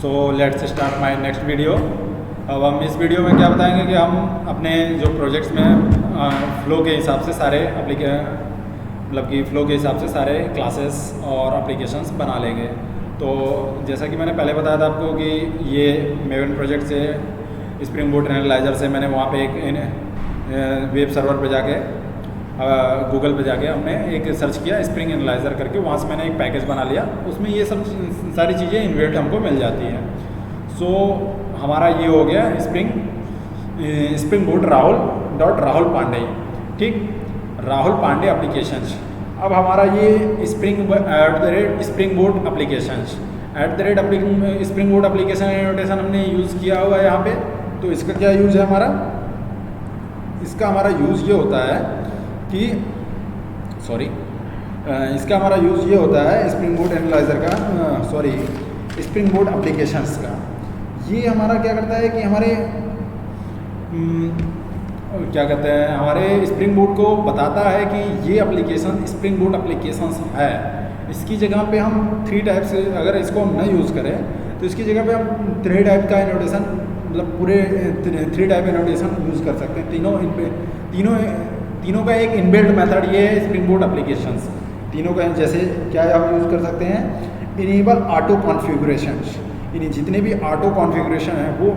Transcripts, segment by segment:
So let's start my next video. अब हम इस वीडियो में क्या बताएंगे कि हम अपने जो प्रोजेक्ट्स में फ़्लो के हिसाब से सारे मतलब कि फ़्लो के हिसाब से सारे क्लासेस और एप्लीकेशंस बना लेंगे। तो जैसा कि मैंने पहले बताया था आपको कि ये मेवन प्रोजेक्ट से स्प्रिंग बूट एनालाइजर से मैंने वहाँ पे एक वेब सर्वर पे जाके गूगल पे जाके हमने एक सर्च किया स्प्रिंग एनालाइजर करके, वहाँ से मैंने एक पैकेज बना लिया, उसमें ये सब सारी चीज़ें इनबिल्ट हमको मिल जाती हैं। सो हमारा ये हो गया स्प्रिंग बूट राहुल पांडे, ठीक, राहुल पांडे एप्लीकेशंस। अब हमारा ये spring boot applications spring boot application annotation हमने यूज़ किया हुआ है यहाँ पे। तो इसका क्या यूज़ है हमारा यूज़ ये होता है कि इसका हमारा यूज़ ये होता है स्प्रिंग बूट एनालाइजर का स्प्रिंग बूट एप्लीकेशंस का। ये हमारा क्या करता है कि हमारे हमारे स्प्रिंग बूट को बताता है कि ये एप्लीकेशन स्प्रिंग बूट एप्लीकेशंस है। इसकी जगह पे हम 3 टाइप से, अगर इसको हम न यूज़ करें तो इसकी जगह पे हम 3 टाइप का एनोटेशन, मतलब पूरे 3 टाइप एनोटेशन यूज़ कर सकते हैं। तीनों का एक इनबिल्ट मेथड ये है स्प्रिंग बूट एप्लीकेशंस। तीनों का जैसे क्या हम यूज़ कर सकते हैं, इनेबल ऑटो कॉन्फ़िगरेशंस, जितने भी ऑटो कॉन्फ़िगरेशन है वो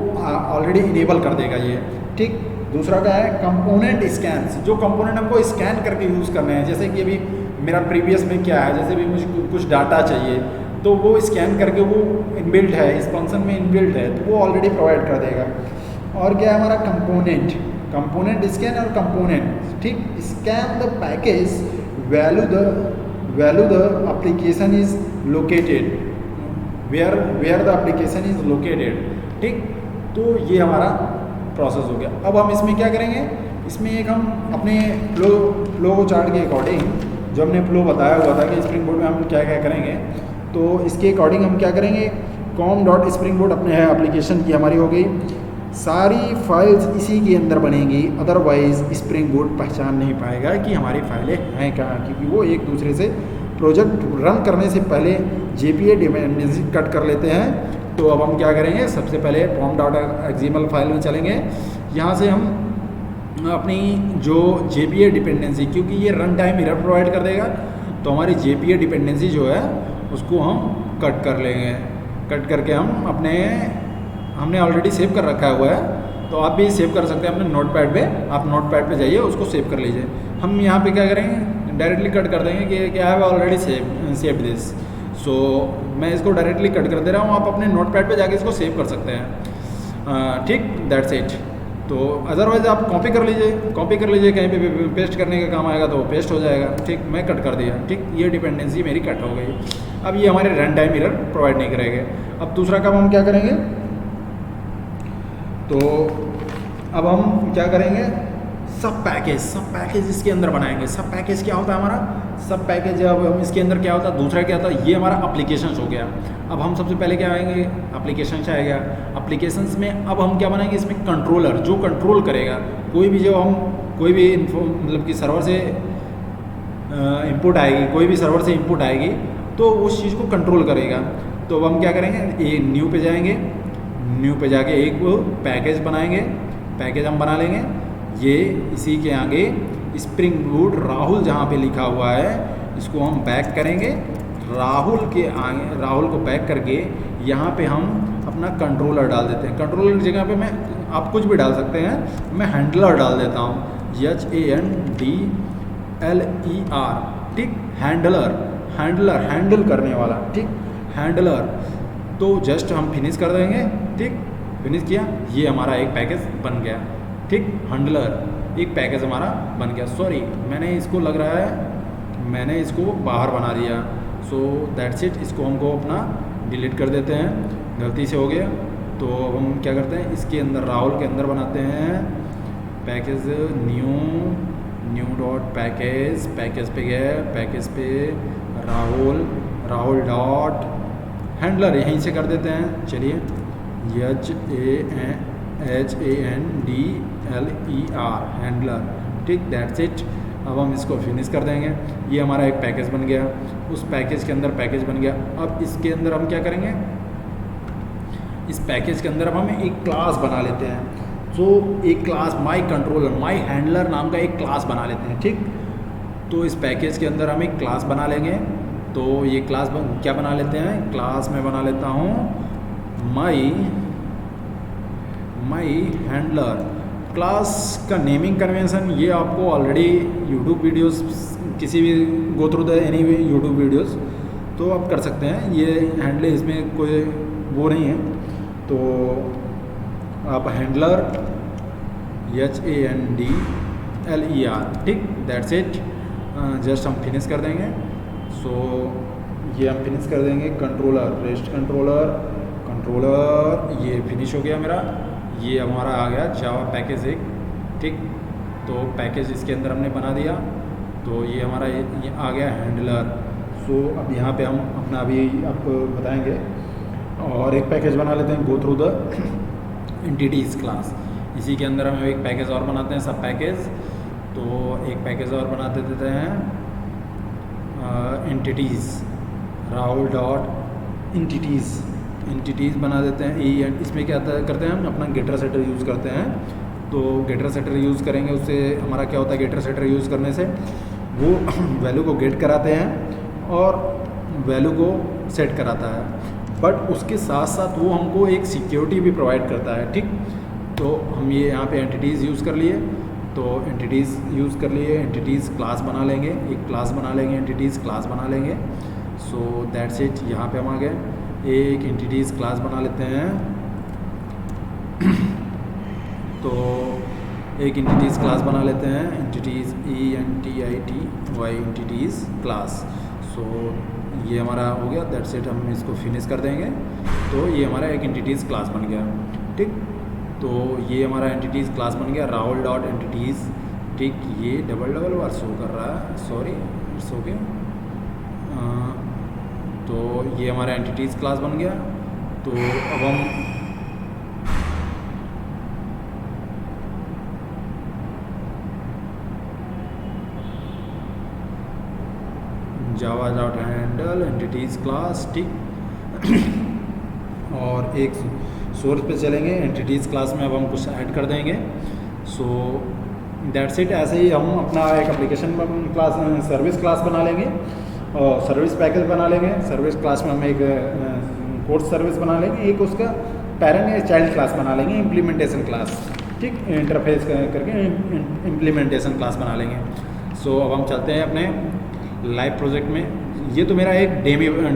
ऑलरेडी इनेबल कर देगा ये, ठीक। दूसरा क्या है, कंपोनेंट स्कैन्स, जो कंपोनेंट हमको स्कैन करके यूज़ करने हैं। जैसे कि अभी मेरा प्रीवियस में क्या है, जैसे भी मुझे कुछ डाटा चाहिए तो वो स्कैन करके वो इनबिल्ट है, इस फंक्शन में इनबिल्ट है, तो वो ऑलरेडी प्रोवाइड कर देगा। और क्या है हमारा कंपोनेंट स्कैन और कंपोनेंट, ठीक। Scan the package value the application is located where the application is located, ठीक। तो ये हमारा प्रोसेस हो गया। अब हम इसमें क्या करेंगे, इसमें एक हम अपने फ्लो चार्ट के अकॉर्डिंग, जो हमने फ्लो बताया हुआ था कि स्प्रिंग बूट में हम क्या क्या करेंगे, तो इसके अकॉर्डिंग हम क्या करेंगे, com.springboot अपने एप्लीकेशन की हमारी हो गई। सारी फाइल्स इसी के अंदर बनेंगी, अदरवाइज स्प्रिंग बूट पहचान नहीं पाएगा कि हमारी फाइलें हैं कहाँ, क्योंकि वो एक दूसरे से प्रोजेक्ट रन करने से पहले JPA डिपेंडेंसी कट कर लेते हैं। तो अब हम क्या करेंगे, सबसे पहले pom.xml फाइल में चलेंगे। यहाँ से हम अपनी जो JPA डिपेंडेंसी, क्योंकि ये रन टाइम एरर प्रोवाइड कर देगा, तो हमारी JPA डिपेंडेंसी जो है उसको हम कट कर लेंगे। कट करके हम हमने ऑलरेडी सेव कर रखा हुआ है, तो आप भी सेव कर सकते हैं अपने नोटपैड पे। आप नोटपैड पे जाइए, उसको सेव कर लीजिए। हम यहाँ पे क्या करेंगे, डायरेक्टली कट कर देंगे कि I have already save this. So मैं इसको डायरेक्टली कट कर दे रहा हूँ, आप अपने नोटपैड पे जाके इसको सेव कर सकते हैं, ठीक, दैट्स इट। तो अदरवाइज़ आप कॉपी कर लीजिए, कहीं पे पेस्ट करने का काम आएगा तो पेस्ट हो जाएगा, ठीक। मैं कट कर दिया, ठीक, ये डिपेंडेंसी मेरी कट हो गई। अब ये हमारे रन टाइम एरर प्रोवाइड नहीं करेंगे। अब दूसरा काम हम क्या करेंगे, तो अब हम क्या करेंगे, सब पैकेज इसके अंदर बनाएंगे। सब पैकेज क्या होता है हमारा, सब पैकेज अब हम इसके अंदर क्या होता है, दूसरा क्या होता है, ये हमारा एप्लीकेशंस हो गया। अब हम सबसे पहले क्या आएंगे, एप्लीकेशंस आएगा। एप्लीकेशंस में अब हम क्या बनाएंगे, इसमें कंट्रोलर जो कंट्रोल करेगा कोई भी मतलब कि सर्वर से इनपुट आएगी, कोई भी सर्वर से इनपुट आएगी तो उस चीज़ को कंट्रोल करेगा। तो अब हम क्या करेंगे, ये न्यू पे जाएंगे, न्यू पे जाके एक पैकेज बनाएंगे, पैकेज हम बना लेंगे। ये इसी के आगे स्प्रिंग बूट राहुल जहाँ पे लिखा हुआ है, इसको हम बैक करेंगे। राहुल को बैक करके यहाँ पे हम अपना कंट्रोलर डाल देते हैं। कंट्रोलर की जगह पे आप कुछ भी डाल सकते हैं, मैं हैंडलर डाल देता हूँ, HANDLER, ठीक। हैंडल करने वाला, ठीक, हैंडलर। तो जस्ट हम फिनिश कर देंगे, ठीक, फिनिश किया, ये हमारा एक पैकेज बन गया, ठीक। हैंडलर एक पैकेज हमारा बन गया। सॉरी, मैंने इसको बाहर बना दिया। So that's it. इसको हमको अपना डिलीट कर देते हैं, गलती से हो गया। तो अब हम क्या करते हैं, इसके अंदर राहुल के अंदर बनाते हैं पैकेज, न्यू डॉट पैकेज पे गए, पैकेज पे राहुल डॉट हैंडलर यहीं से कर देते हैं। चलिए, HANDLER हैंडलर, ठीक, दैट्स इट। अब हम इसको फिनिश कर देंगे। ये हमारा एक पैकेज बन गया, उस पैकेज के अंदर पैकेज बन गया। अब इसके अंदर हम क्या करेंगे, इस पैकेज के अंदर अब हम एक क्लास बना लेते हैं। सो एक class my controller, my handler नाम का एक क्लास बना लेते हैं, ठीक। तो इस पैकेज के अंदर हम एक क्लास बना लेंगे। तो ये क्लास क्या बना लेते हैं, क्लास में बना लेता हूँ माई हैंडलर। क्लास का नेमिंग कन्वेंशन ये आपको ऑलरेडी यूट्यूब वीडियोस, किसी भी go through the any YouTube videos तो आप कर सकते हैं। ये हैंडल इसमें कोई वो नहीं है। तो आप हैंडलर HANDLER, ठीक, दैट्स इट। जस्ट हम फिनिश कर देंगे। सो ये हम फिनिश कर देंगे। कंट्रोलर, रेस्ट कंट्रोलर ये फिनिश हो गया मेरा। ये हमारा आ गया जावा पैकेज 1, ठीक। तो पैकेज इसके अंदर हमने बना दिया। तो ये हमारा ये आ गया हैंडलर। सो अब यहाँ पे हम अपना अभी आपको बताएंगे और एक पैकेज बना लेते हैं, go through the entities class. इसी के अंदर हम एक पैकेज और बनाते हैं, सब पैकेज। तो एक पैकेज और बनाते देते हैं एंटिटीज़, राहुल डॉट एंटिटीज़ बना देते हैं। इसमें क्या करते हैं हम अपना गेटर सेटर यूज़ करते हैं। तो गेटर सेटर यूज़ करेंगे, उससे हमारा क्या होता है, गेटर सेटर यूज़ करने से वो वैल्यू को गेट कराते हैं और वैल्यू को सेट कराता है, बट उसके साथ साथ वो हमको एक सिक्योरिटी भी प्रोवाइड करता है, ठीक। तो हम ये यहाँ पे एंटिटीज़ यूज़ कर लिए। तो एंटिटीज़ यूज़ कर लिए, एंटिटीज़ क्लास बना लेंगे, एक क्लास बना लेंगे, एंटिटीज़ क्लास बना लेंगे। So that's it. यहाँ पे हम आ गए, एक एंटिटीज़ क्लास बना लेते हैं। तो एक एंटिटीज़ क्लास बना लेते हैं, एंटिटीज़ ENTITY एंटिटीज़ क्लास। सो ये हमारा हो गया, दैट्स इट। हम इसको फिनिश कर देंगे। तो ये हमारा एक एंटिटीज़ क्लास बन गया, ठीक। तो ये हमारा एंटिटीज़ क्लास बन गया, राहुल डॉट एंटिटीज़, ठीक। ये डबल बार शो कर रहा है, सॉरी, इट्स ओके। तो ये हमारा एंटिटीज़ क्लास बन गया। तो अब हम Java dot handle entities class, ठीक। और एक सोर्स पे चलेंगे, एंटिटीज़ क्लास में अब हम कुछ ऐड कर देंगे। So that's it. ऐसे ही हम अपना एक एप्लीकेशन क्लास, सर्विस क्लास बना लेंगे और सर्विस पैकेज बना लेंगे। सर्विस क्लास में हम एक कोर्स सर्विस बना लेंगे, एक उसका पैरेंट या चाइल्ड क्लास बना लेंगे, इम्प्लीमेंटेशन क्लास, ठीक। इंटरफेस करके इम्प्लीमेंटेशन क्लास बना लेंगे। सो अब हम चलते हैं अपने लाइव प्रोजेक्ट में। ये तो मेरा एक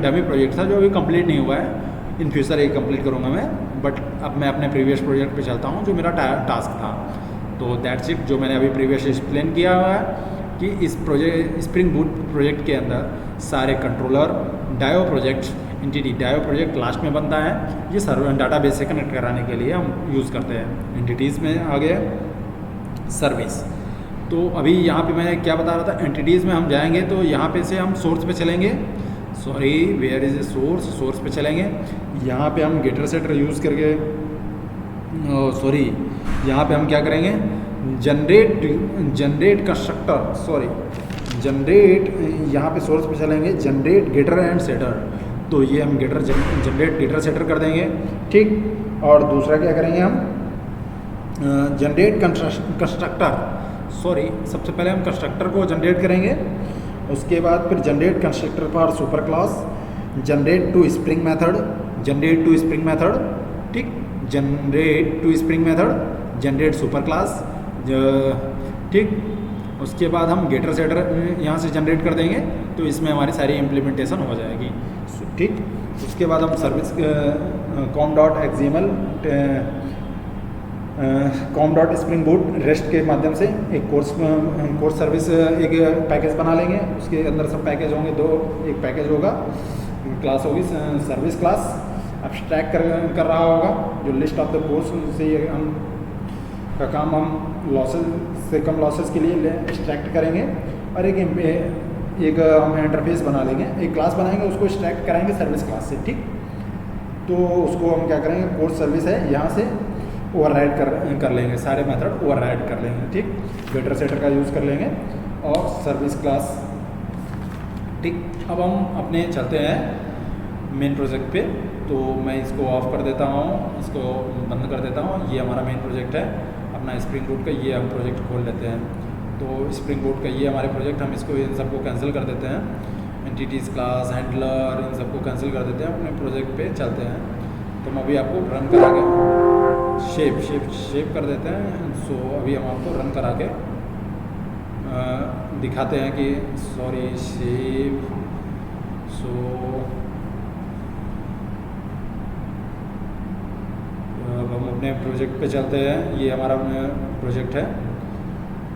डमी प्रोजेक्ट था जो अभी कंप्लीट नहीं हुआ है, इन फ्यूचर एक कंप्लीट करूँगा मैं। बट अब मैं अपने प्रीवियस प्रोजेक्ट पे चलता हूँ जो मेरा टास्क था। तो दैट्स इट, जो मैंने अभी प्रीवियस एक्सप्लेन किया हुआ है कि इस प्रोजेक्ट स्प्रिंग बूट प्रोजेक्ट के अंदर सारे controller, DAO project, entity DAO project last में बनता है। ये सर्वर डाटाबेस से कनेक्ट कराने के लिए हम यूज़ करते हैं। एंटिटीज़ में आ गया सर्विस। तो अभी यहाँ पे मैं क्या बता रहा था, एंटिटीज़ में हम जाएंगे तो यहाँ पे से हम सोर्स पे चलेंगे। Sorry, where is a source पे चलेंगे। यहाँ पे हम गेटर सेटर यूज़ करके, सॉरी, यहाँ पे हम क्या करेंगे, जनरेट कंस्ट्रक्टर, सॉरी, जनरेट, यहाँ पे सोर्स पे चलेंगे, जनरेट गेटर एंड सेटर। तो ये हम जनरेट गेटर सेटर कर देंगे, ठीक। और दूसरा क्या करेंगे हम, जनरेट कंस्ट्रक्टर, सॉरी, सबसे पहले हम कंस्ट्रक्टर को जनरेट करेंगे। उसके बाद फिर generate constructor for super class, generate to string method, ठीक। Generate to string method, generate super class, ठीक। उसके बाद हम गेटर सेटर यहाँ से जनरेट कर देंगे। तो इसमें हमारी सारी इम्प्लीमेंटेशन हो जाएगी, ठीक। उसके बाद हम सर्विस com.xml com.springbooot रेस्ट के माध्यम से एक कोर्स सर्विस एक पैकेज बना लेंगे। उसके अंदर सब पैकेज होंगे, एक पैकेज होगा, क्लास होगी सर्विस क्लास, अब्स्ट्रैक्ट कर रहा होगा जो लिस्ट ऑफ द कोर्स से हम का काम हम लॉसेस से कम लॉसेस के लिए एक्सट्रैक्ट करेंगे। और एक हम इंटरफेस बना लेंगे, एक क्लास बनाएंगे, उसको एक्सट्रैक्ट कराएंगे सर्विस क्लास से, ठीक। तो उसको हम क्या करेंगे, कोर्स सर्विस है यहाँ से ओवरराइड कर लेंगे, सारे मेथड ओवरराइड कर लेंगे, ठीक। गेटर सेटर का यूज़ कर लेंगे और सर्विस क्लास, ठीक। अब हम अपने चलते हैं मेन प्रोजेक्ट पे। तो मैं इसको ऑफ़ कर देता हूँ, इसको बंद कर देता हूँ। ये हमारा मेन प्रोजेक्ट है अपना स्प्रिंग बूट का। ये हम प्रोजेक्ट खोल लेते हैं। तो स्प्रिंग बूट का ये हमारे प्रोजेक्ट, हम इसको इन सबको कैंसिल कर देते हैं। एंटिटीज़, क्लास, हैंडलर, इन सबको कैंसिल कर देते हैं। अपने प्रोजेक्ट पे चलते हैं। तो हम अभी आपको रन करा के शेप कर देते हैं। सो अभी हम आपको रन करा के दिखाते हैं कि शेप। सो अब हम अपने प्रोजेक्ट पे चलते हैं। ये हमारा प्रोजेक्ट है।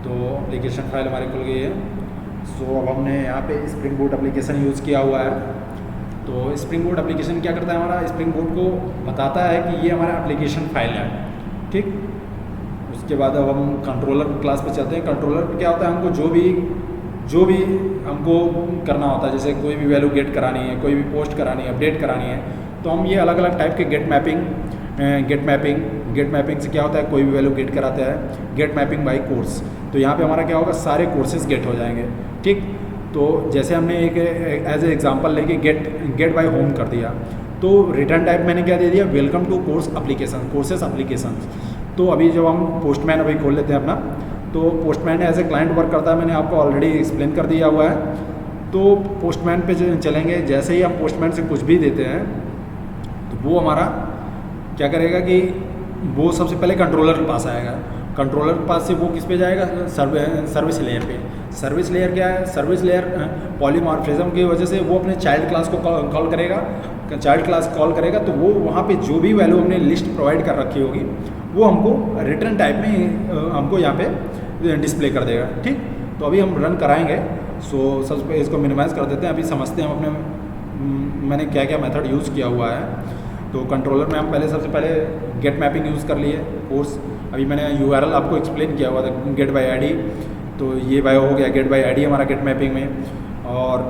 तो एप्लीकेशन फाइल हमारी खुल गई है। सो अब हमने यहाँ पे स्प्रिंग बूट एप्लीकेशन यूज़ किया हुआ है। तो स्प्रिंग बूट एप्लीकेशन क्या करता है, हमारा स्प्रिंग बूट को बताता है कि ये हमारा एप्लीकेशन फाइल है। ठीक, उसके बाद अब हम कंट्रोलर क्लास पे चलते हैं। कंट्रोलर पे क्या होता है, हमको जो भी हमको करना होता है, जैसे कोई भी वैल्यू गेट करानी है, कोई भी पोस्ट करानी है, अपडेट करानी है, तो हम ये अलग अलग टाइप के गेट मैपिंग से क्या होता है, कोई भी वैल्यू गेट कराता है। गेट मैपिंग बाय कोर्स, तो यहाँ पे हमारा क्या होगा, सारे कोर्सेज गेट हो जाएंगे। ठीक, तो जैसे हमने एक एज ए एग्जांपल लेके गेट बाय होम कर दिया, तो रिटर्न टाइप मैंने क्या दे दिया, वेलकम टू कोर्सेस एप्लीकेशन। तो अभी जब हम पोस्टमैन अभी खोल लेते हैं अपना, तो postman as a client work करता है, मैंने आपको ऑलरेडी एक्सप्लेन कर दिया हुआ है। तो पोस्टमैन पे चलेंगे। जैसे ही हम पोस्टमैन से कुछ भी देते हैं, तो वो हमारा क्या करेगा कि वो सबसे पहले कंट्रोलर के पास आएगा। कंट्रोलर के पास से वो किस पे जाएगा, सर्विस लेयर पे। सर्विस लेयर क्या है, सर्विस लेयर पॉलीमॉर्फिज्म की वजह से वो अपने चाइल्ड क्लास को कॉल करेगा। चाइल्ड क्लास कॉल करेगा, तो वो वहाँ पे जो भी वैल्यू हमने लिस्ट प्रोवाइड कर रखी होगी, वो हमको रिटर्न टाइप में हमको यहाँ पे डिस्प्ले कर देगा। ठीक, तो अभी हम रन कराएंगे। सो सबसे पहले इसको मिनिमाइज़ कर देते हैं। अभी समझते हैं हम अपने मैंने क्या क्या मेथड यूज़ किया हुआ है। तो कंट्रोलर में हम सबसे पहले गेट मैपिंग यूज़ कर लिए कोर्स। अभी मैंने URL आपको एक्सप्लेन किया हुआ था, गेट बाय आईडी। तो ये बाय हो गया गेट बाय आईडी हमारा गेट मैपिंग में, और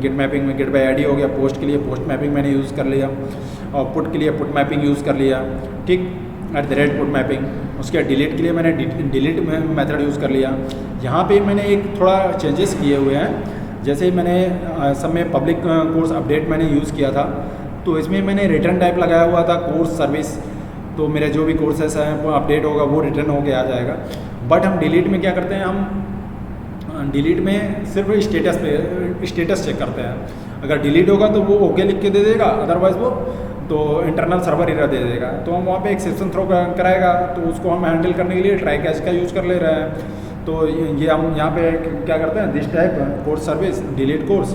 गेट मैपिंग में गेट बाय आईडी हो गया। पोस्ट के लिए पोस्ट मैपिंग मैंने यूज़ कर लिया, और पुट के लिए पुट मैपिंग यूज़ कर लिया। ठीक, @पुट मैपिंग। उसके बाद डिलीट के लिए मैंने डिलीट मेथड यूज़ कर लिया। यहाँ पे मैंने एक थोड़ा चेंजेस किए हुए हैं। जैसे मैंने सब में पब्लिक कोर्स अपडेट मैंने यूज़ किया था, तो इसमें मैंने रिटर्न टाइप लगाया हुआ था कोर्स सर्विस। तो मेरे जो भी कोर्सेस हैं वो अपडेट होगा, वो रिटर्न होके आ जाएगा। बट हम डिलीट में क्या करते हैं, हम डिलीट में सिर्फ स्टेटस चेक करते हैं। अगर डिलीट होगा तो वो ओके लिख के दे देगा, अदरवाइज़ वो तो इंटरनल सर्वर एरर दे देगा। तो हम वहाँ पे एक्सेप्शन थ्रो कराएगा, तो उसको हम हैंडल करने के लिए ट्राई कैच का यूज़ कर ले रहे हैं। तो ये हम यहाँ पे क्या करते हैं, this type course service delete course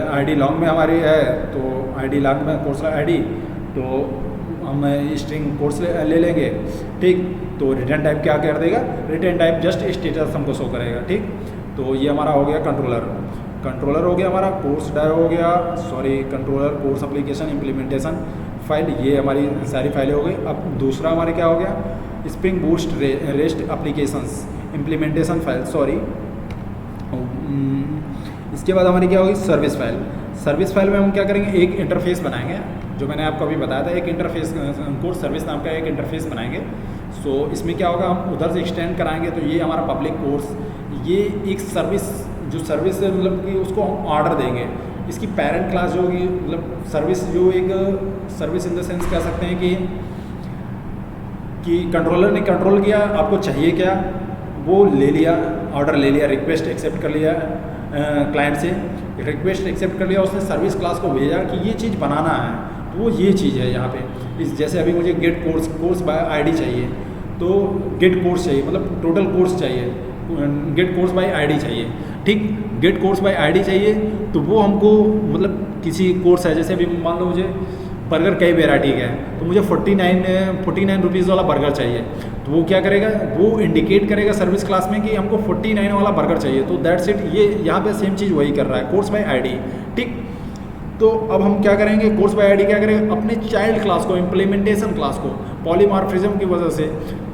ID long में हमारी है, तो आईडी लॉन्ग में कोर्स आईडी, तो हम स्ट्रिंग कोर्स ले लेंगे। ठीक, तो रिटर्न टाइप क्या कर देगा, रिटर्न टाइप जस्ट स्टेटस हमको शो करेगा। ठीक, तो ये हमारा हो गया कंट्रोलर हो गया हमारा। कोर्स डाय हो गया, controller course application implementation file, ये हमारी सारी फाइलें हो गई। अब दूसरा हमारे क्या हो गया, spring boot rest applications implementation file. इसके बाद हमारी क्या होगी, सर्विस फाइल में हम क्या करेंगे, एक इंटरफेस बनाएंगे, जो मैंने आपको अभी बताया था। एक इंटरफेस कोर्स सर्विस नाम का एक इंटरफेस बनाएंगे। सो इसमें क्या होगा, हम उधर से एक्सटेंड कराएंगे। तो ये हमारा पब्लिक कोर्स, ये एक सर्विस है, मतलब कि उसको हम ऑर्डर देंगे। इसकी पेरेंट क्लास जो होगी, मतलब सर्विस इन द सेंस कह सकते हैं कि कंट्रोलर ने कंट्रोल किया, आपको चाहिए क्या, वो ले लिया, ऑर्डर ले लिया, रिक्वेस्ट एक्सेप्ट कर लिया, क्लाइंट से रिक्वेस्ट एक्सेप्ट कर लिया, उसने सर्विस क्लास को भेजा कि ये चीज़ बनाना है, तो वो ये चीज़ है यहाँ पे। जैसे अभी मुझे गेट कोर्स बाय आईडी चाहिए, तो गेट कोर्स चाहिए, मतलब टोटल कोर्स चाहिए, गेट कोर्स बाय आईडी चाहिए। ठीक, गेट कोर्स बाय आईडी चाहिए, तो वो हमको मतलब किसी कोर्स है, जैसे अभी मान लो मुझे बर्गर कई वेराइटी का है, तो मुझे 49 रुपीज़ वाला बर्गर चाहिए। तो वो क्या करेगा, वो इंडिकेट करेगा सर्विस क्लास में कि हमको 49 वाला बर्गर चाहिए। तो दैट्स इट, ये यहाँ पे सेम चीज़ वही कर रहा है, कोर्स बाय आईडी। ठीक, तो अब हम क्या करेंगे, कोर्स बाय आईडी क्या करेगा, अपने चाइल्ड क्लास को, इम्प्लीमेंटेशन क्लास को, पॉलीमॉर्फिज्म की वजह से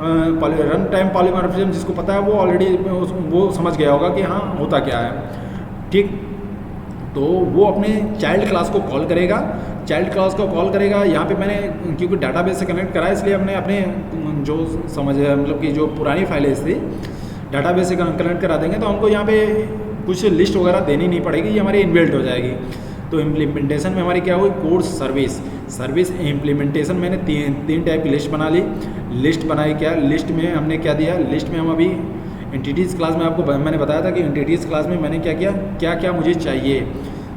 रन टाइम पॉलीमॉर्फिज्म जिसको पता है वो ऑलरेडी वो समझ गया होगा कि हाँ होता क्या है। ठीक, तो वो अपने चाइल्ड क्लास को कॉल करेगा। यहाँ पे मैंने क्योंकि डाटाबेस से कनेक्ट करा है, इसलिए हमने अपने जो मतलब कि जो पुरानी फाइलें थी डाटाबेस से कनेक्ट करा देंगे, तो हमको यहाँ पे कुछ लिस्ट वगैरह देनी नहीं पड़ेगी, ये हमारी इनबिल्ट हो जाएगी। तो इम्प्लीमेंटेशन में हमारी क्या हुई, कोर्स सर्विस इम्प्लीमेंटेशन मैंने तीन टाइप की लिस्ट बना ली। लिस्ट बनाई क्या, लिस्ट में हमने क्या दिया, लिस्ट में हम अभी एंटिटीज़ क्लास में आपको मैंने बताया था कि एंटिटीज़ क्लास में मैंने क्या किया, क्या क्या मुझे चाहिए।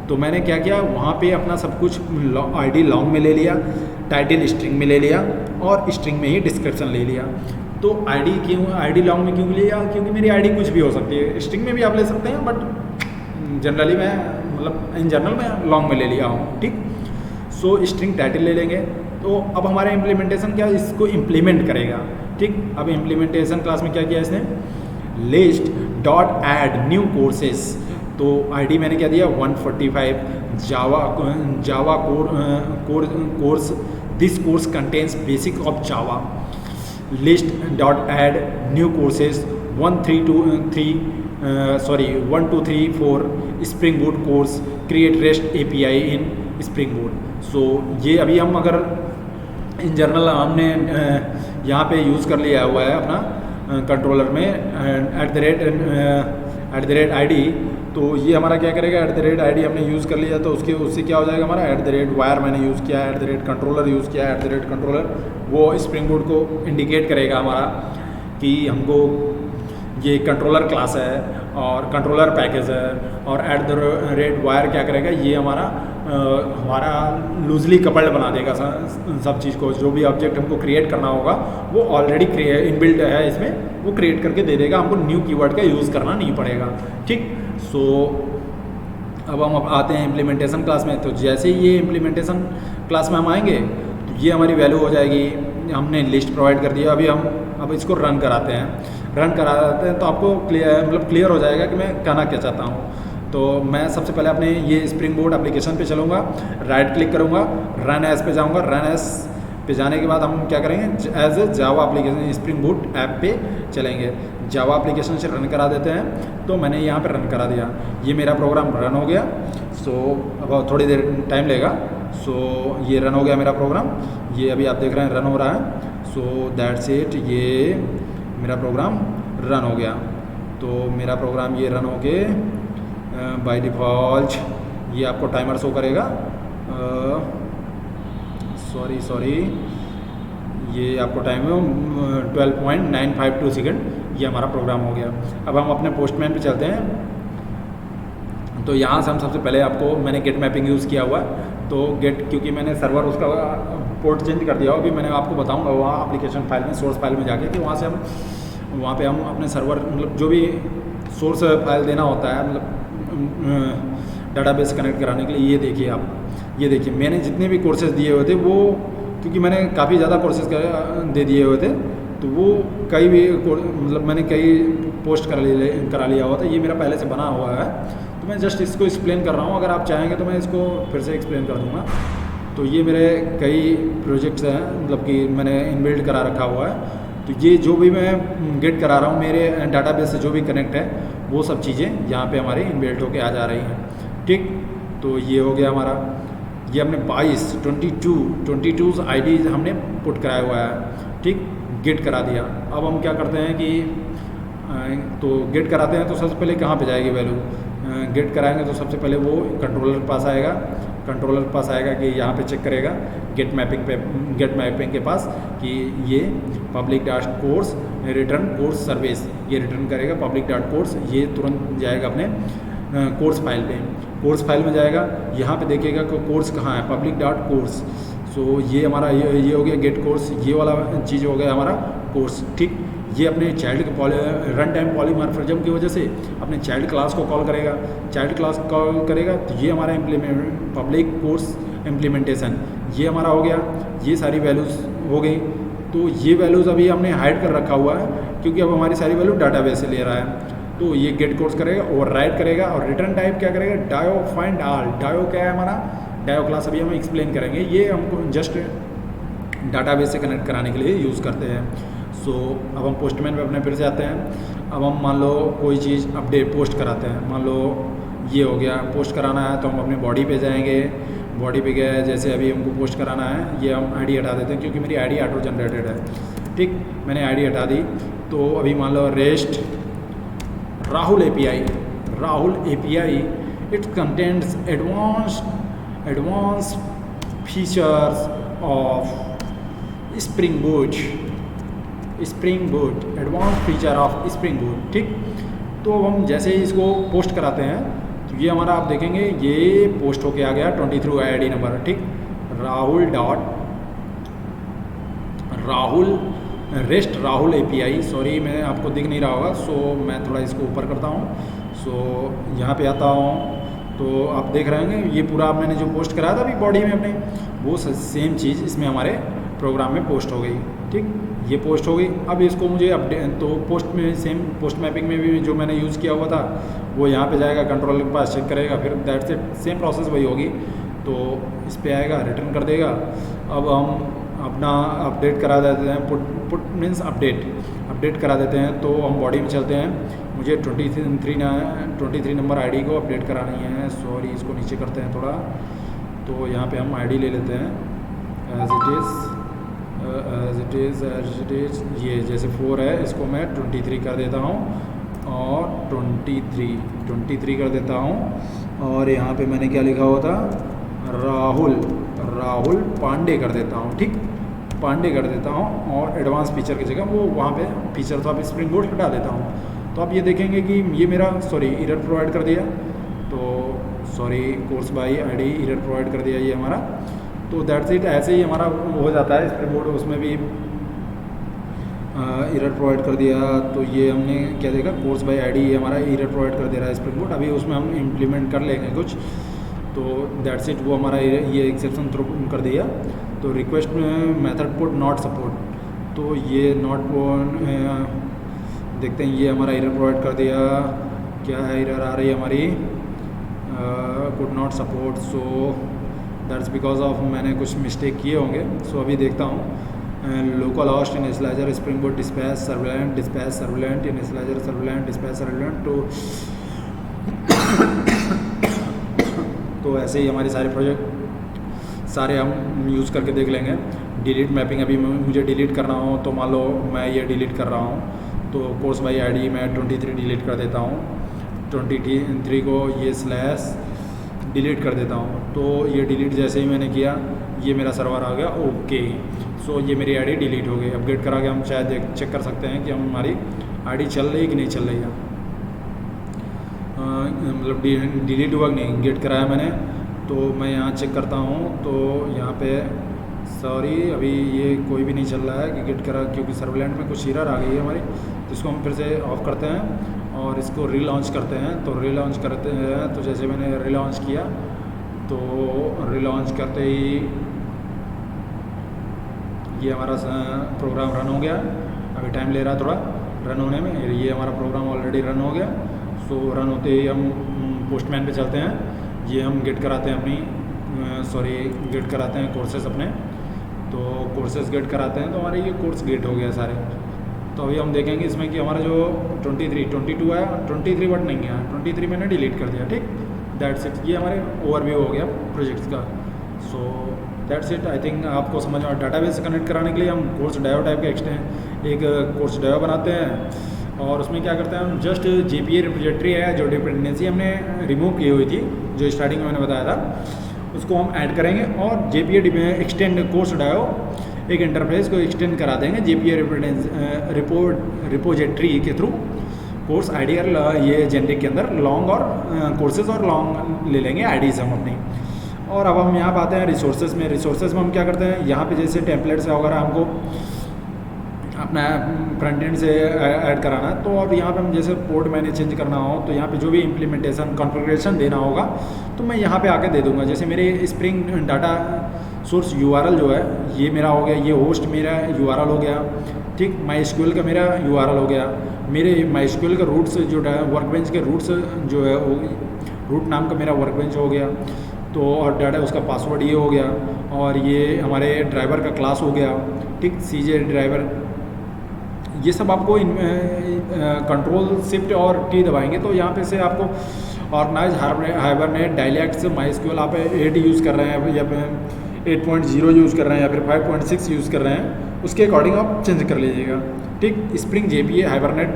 तो मैंने क्या किया, वहाँ पे अपना सब कुछ आईडी लॉन्ग में ले लिया, टाइटल स्ट्रिंग में ले लिया और स्ट्रिंग में ही डिस्क्रिप्शन ले लिया। तो आईडी लॉन्ग में क्यों लिया, क्योंकि मेरी आईडी कुछ भी हो सकती है, स्ट्रिंग में भी आप ले सकते हैं, बट जनरली मैं मतलब इन जनरल मैं लॉन्ग में ले लिया हूँ। ठीक, सो स्ट्रिंग टाइटल ले लेंगे। तो अब हमारा इम्प्लीमेंटेशन क्या, इसको इम्प्लीमेंट करेगा। ठीक, अब इम्प्लीमेंटेशन क्लास में क्या किया इसने, list dot add new courses. तो आईडी मैंने क्या दिया 145, Java course, this course contains basic of Java. List dot add new courses 1 2 3 4 Spring Boot course, create REST API in Spring Boot. So ये अभी हम अगर इन जनरल हमने यहाँ पे यूज़ कर लिया हुआ है अपना कंट्रोलर में @ ID। तो ये हमारा क्या करेगा, @ ID हमने यूज़ कर लिया, तो उससे क्या हो जाएगा हमारा @var मैंने यूज़ किया, @controller यूज़ किया, @controller वो स्प्रिंग बूट को इंडिकेट करेगा हमारा कि हमको ये कंट्रोलर क्लास है और कंट्रोलर पैकेज है। और @var क्या करेगा, ये हमारा लूजली कपल्ड बना देगा सब चीज़ को। जो भी ऑब्जेक्ट हमको क्रिएट करना होगा वो ऑलरेडी इनबिल्ट है इसमें, वो क्रिएट करके दे देगा, हमको न्यू कीवर्ड का यूज़ करना नहीं पड़ेगा। ठीक, सो अब हम आते हैं इम्प्लीमेंटेशन क्लास में। तो जैसे ही ये इम्प्लीमेंटेशन क्लास में हम आएंगे तो ये हमारी वैल्यू हो जाएगी, हमने लिस्ट प्रोवाइड कर दिया। अब इसको रन कराते हैं तो आपको क्लियर हो जाएगा कि मैं कहना क्या चाहता हूँ। तो मैं सबसे पहले अपने ये स्प्रिंग बोर्ड एप्लीकेशन पे चलूँगा, राइट क्लिक करूँगा, रन एज पे जाऊँगा। रन एज पे जाने के बाद हम क्या करेंगे, as a Java application Spring Boot app पे चलेंगे। जावा एप्लीकेशन से रन करा देते हैं। तो मैंने यहाँ पे रन करा दिया, ये मेरा प्रोग्राम रन हो गया। सो अब थोड़ी देर टाइम लेगा। सो ये रन हो गया मेरा प्रोग्राम, ये अभी आप देख रहे हैं रन हो रहा है। सो दैट्स इट, ये मेरा प्रोग्राम रन हो गया। तो मेरा प्रोग्राम ये रन हो के बाय डिफ़ॉल्ट ये आपको टाइमर शो करेगा। सॉरी ये आपको टाइम 12.952 सेकंड ये हमारा प्रोग्राम हो गया। अब हम अपने पोस्टमैन पे चलते हैं। तो यहाँ से हम सबसे पहले मैंने गेट मैपिंग यूज़ किया हुआ है। तो गेट, क्योंकि मैंने सर्वर उसका पोर्ट चेंज कर दिया, अभी मैंने आपको बताऊंगा वहाँ एप्लीकेशन फाइल में, सोर्स फाइल में जाके कि वहाँ पे हम अपने सर्वर मतलब जो भी सोर्स फाइल देना होता है, मतलब डाटाबेस कनेक्ट कराने के लिए। ये देखिए मैंने जितने भी कोर्सेज दिए हुए थे वो, क्योंकि मैंने काफ़ी ज़्यादा कोर्सेज दे दिए हुए थे, तो वो कई भी मतलब मैंने कई पोस्ट करा लिया हुआ था। ये मेरा पहले से बना हुआ है, तो मैं जस्ट इसको एक्सप्लेन कर रहा हूँ। अगर आप चाहेंगे तो मैं इसको फिर से एक्सप्लेन कर दूँगा। तो ये मेरे कई प्रोजेक्ट्स हैं, मतलब कि मैंने इनबिल्ड करा रखा हुआ है। तो ये जो भी मैं गेट करा रहा हूँ मेरे डाटाबेस से जो भी कनेक्ट है, वो सब चीज़ें यहाँ पे हमारे इनबिल्ट होके आ जा रही हैं। ठीक, तो ये हो गया हमारा, ये हमने 22 आईडीज़ हमने पुट कराया हुआ है। ठीक, गेट करा दिया। अब हम क्या करते हैं कि तो गेट कराते हैं तो सबसे पहले कहाँ पे जाएगी वैल्यू, गेट कराएंगे तो सबसे पहले वो कंट्रोलर के पास आएगा कि यहाँ पे चेक करेगा गेट मैपिंग के पास कि ये public dot course return course service, ये रिटर्न करेगा पब्लिक डॉट कोर्स। ये तुरंत जाएगा अपने कोर्स फाइल पे, कोर्स फाइल में जाएगा, यहाँ पे देखिएगा कि कोर्स कहाँ है, पब्लिक डॉट कोर्स। सो ये हमारा ये हो गया गेट कोर्स, ये वाला चीज़ हो गया हमारा कोर्स। ठीक, ये अपने चाइल्ड के रन टाइम पॉलीमॉर्फिज्म की वजह से अपने चाइल्ड क्लास को कॉल करेगा। तो ये हमारा पब्लिक कोर्स इम्प्लीमेंटेशन ये हमारा हो गया। ये सारी वैल्यूज़ हो गई। तो ये वैल्यूज़ अभी हमने हाइड कर रखा हुआ है, क्योंकि अब हमारी सारी वैल्यू डाटाबेस से ले रहा है। तो ये गेट कोर्स करेगा, ओवरराइड करेगा, और रिटर्न टाइप क्या करेगा, डायो फाइंड ऑल। डायो क्या है हमारा, डायो क्लास अभी हम एक्सप्लेन करेंगे। ये हमको जस्ट डाटाबेस से कनेक्ट कराने के लिए यूज़ करते हैं। सो अब हम पोस्टमैन पे अपने फिर से आते हैं। अब हम मान लो कोई चीज़ अपडेट पोस्ट कराते हैं, मान लो ये हो गया पोस्ट कराना है, तो हम अपनी बॉडी पे जाएंगे। बॉडी पे गए, जैसे अभी हमको पोस्ट कराना है, ये हम आईडी हटा देते हैं क्योंकि मेरी आईडी ऑटो जनरेटेड है। ठीक, मैंने आईडी हटा दी। तो अभी मान लो REST Rahul API, it contains advance features of Spring Boot, advance feature of Spring Boot. ठीक, तो हम जैसे ही इसको पोस्ट कराते हैं तो ये हमारा आप देखेंगे ये पोस्ट होके आ गया 23 आईडी नंबर। ठीक, राहुल API, सॉरी मैं आपको दिख नहीं रहा होगा, सो मैं थोड़ा इसको ऊपर करता हूँ। सो यहाँ पे आता हूँ तो आप देख रहे होंगे ये पूरा मैंने जो पोस्ट कराया था अभी बॉडी में अपने, वो सेम चीज़ इसमें हमारे प्रोग्राम में पोस्ट हो गई। ठीक, ये पोस्ट हो गई। अब इसको मुझे अपडेट, तो पोस्ट में सेम पोस्ट मैपिंग में भी जो मैंने यूज़ किया हुआ था वो यहाँ पे जाएगा, कंट्रोल के पास चेक करेगा, फिर दैट्स इट, सेम प्रोसेस वही होगी। तो इस पे आएगा, रिटर्न कर देगा। अब हम अपना अपडेट करा देते हैं, पुट मीन्स अपडेट करा देते हैं। तो हम बॉडी में चलते हैं, मुझे 23 नंबर आईडी को अपडेट करानी है। सॉरी, इसको नीचे करते हैं थोड़ा। तो यहाँ पे हम आईडी ले लेते हैं एज इट इज़, ये जैसे 4 है, इसको मैं 23 कर देता हूँ और 23 कर देता हूँ। और यहाँ पे मैंने क्या लिखा हुआ था, राहुल पांडे कर देता हूँ। ठीक, पांडे कर देता हूँ और एडवांस फीचर की जगह वो वहाँ पे फीचर तो आप स्प्रिंग बूट हटा देता हूँ। तो आप ये देखेंगे कि ये मेरा एरर प्रोवाइड कर दिया। तो course by ID error provide कर दिया ये हमारा। तो दैट्स इट, ऐसे ही हमारा हो जाता है स्प्रिंग बूट, उसमें भी एरर प्रोवाइड कर दिया। तो ये हमने क्या देखा, कोर्स बाई आईडी हमारा एरर प्रोवाइड कर दे रहा है स्प्रिंग बूट। अभी उसमें हम इम्प्लीमेंट कर लेंगे कुछ। तो दैट्स इट, वो हमारा ये एक्सेप्शन थ्रो कर दिया। तो request method put not support, तो ये देखते हैं, ये हमारा एरर प्रोवाइड कर दिया। क्या है एरर आ रही है हमारी, could not support. So that's because of मैंने कुछ मिस्टेक किए होंगे। सो अभी देखता हूँ, localhost initializer Spring Boot dispatch servlet initializer servlet dispatch servlet. तो ऐसे ही हमारे सारे प्रोजेक्ट सारे हम यूज़ करके देख लेंगे। डिलीट मैपिंग अभी मुझे डिलीट करना हो तो मान लो मैं ये डिलीट कर रहा हूँ, तो कोर्स बाई आईडी मैं 23 डिलीट कर देता हूँ, 23 को ये स्लैश डिलीट कर देता हूँ। तो ये डिलीट जैसे ही मैंने किया ये मेरा सर्वर आ गया। ओके, सो ये मेरी आईडी डिलीट हो गई। अपडेट करा के हम शायद चेक कर सकते हैं कि हमारी आईडी चल रही है कि नहीं चल रही है, मतलब डिलीट हुआ कि नहीं। गेट कराया मैंने, तो मैं यहाँ चेक करता हूँ। तो यहाँ पे सॉरी अभी ये कोई भी नहीं चल रहा है कि गेट करा, क्योंकि सर्वलेंट में कुछ एरर आ गई है हमारी। तो इसको हम फिर से ऑफ करते हैं और इसको रीलॉन्च करते हैं। तो रीलॉन्च करते हैं, तो जैसे मैंने रीलॉन्च किया तो रीलॉन्च करते ही ये हमारा प्रोग्राम रन हो गया। अभी टाइम ले रहा है थोड़ा रन होने में, ये हमारा प्रोग्राम ऑलरेडी रन हो गया। सो रन होते ही हम पोस्टमैन पे चलते हैं। ये हम गेट कराते हैं गेट कराते हैं कोर्सेज अपने। तो कोर्सेज गेट कराते हैं तो हमारे ये कोर्स गेट हो गया सारे। तो अभी हम देखेंगे इसमें कि हमारा जो 22 है, 23 बट नहीं है, 23 मैंने डिलीट कर दिया। ठीक, दैट्स इट, ये हमारे ओवरव्यू हो गया प्रोजेक्ट्स का। So that's it, I think आपको समझ में। डाटाबेस से कनेक्ट कराने के लिए हम कोर्स डायो टाइप का एक कोर्स डायो बनाते हैं और उसमें क्या करते हैं हम, जस्ट JPA रिपोजिटरी है जो डिपेंडेंसी हमने रिमूव की हुई थी, जो स्टार्टिंग में मैंने बताया था, उसको हम ऐड करेंगे और JPA एक्सटेंड कोर्स डायो एक इंटरफेस को एक्सटेंड करा देंगे JPA रिपोजिटरी के थ्रू। कोर्स आईडी और ये जेनरिक के अंदर लॉन्ग और कोर्सेज और लॉन्ग ले लेंगे आईडीज़ हम अपनी। और अब हम यहाँ पे आते हैं रिसोर्सेज में। रिसोर्सेज में हम क्या करते हैं, यहाँ पे जैसे टेम्पलेट्स वगैरह हमको अपना फ्रंट एंड से ऐड कराना है, तो अब यहाँ पे हम जैसे पोर्ट मैंने चेंज करना हो तो यहाँ पे जो भी इम्प्लीमेंटेशन कॉन्फ़िगरेशन देना होगा तो मैं यहाँ पे आके दे दूँगा। जैसे मेरे स्प्रिंग डाटा सोर्स URL जो है ये मेरा हो गया, ये होस्ट मेरा URL हो गया। ठीक, MySQL का मेरा URL हो गया, मेरे MySQL का रूट्स जो वर्कबेंच के रूट्स जो है रूट नाम का मेरा वर्कबेंच हो गया। तो और डाटा उसका पासवर्ड ये हो गया और ये हमारे ड्राइवर का क्लास हो गया। ठीक, CJ ड्राइवर, ये सब आपको कंट्रोल शिफ्ट और T दबाएंगे तो यहाँ पे से आपको ऑर्गेनाइज हाइबरनेट डायलेक्ट्स MySQL आप 8 यूज़ कर रहे हैं या 8.0 यूज़ कर रहे हैं या फिर 5.6 यूज़ कर रहे हैं, उसके अकॉर्डिंग आप चेंज कर लीजिएगा। ठीक, स्प्रिंग JPA हाइबरनेट,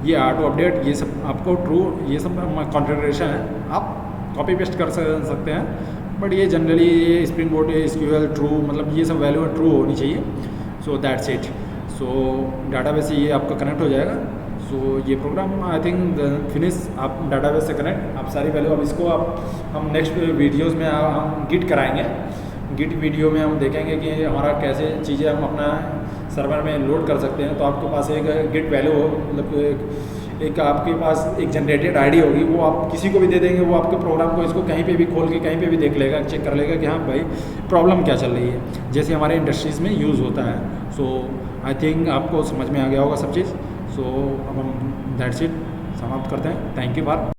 ये ऑटो अपडेट, ये सब आपको ट्रू, ये सब कॉन्फ़िगरेशन है, आप कॉपी पेस्ट कर सकते हैं। बट ये जनरली ये स्प्रिंग बोट एसक्यूएल ट्रू, मतलब ये सब वैल्यू ट्रू होनी चाहिए। So that's it. So database से ये आपका कनेक्ट हो जाएगा। सो ये प्रोग्राम आई थिंक फिनिश, आप डाटाबेस से कनेक्ट, आप सारी वैल्यू, अब इसको आप हम नेक्स्ट वीडियोज़ में हम गिट कराएंगे। गिट वीडियो में हम देखेंगे कि हमारा कैसे चीज़ें हम अपना सर्वर में लोड कर सकते हैं। तो आपके पास एक गिट वैल्यू हो, मतलब एक आपके पास एक जनरेटेड आईडी होगी, वो आप किसी को भी दे देंगे, वो आपके प्रोग्राम को इसको कहीं पे भी खोल के कहीं पे भी देख लेगा, चेक कर लेगा कि हाँ भाई प्रॉब्लम क्या चल रही है, जैसे हमारे इंडस्ट्रीज़ में यूज़ होता है। सो आई थिंक आपको समझ में आ गया होगा सब चीज़। सो अब हम दैट्स इट समाप्त करते हैं। Thank you for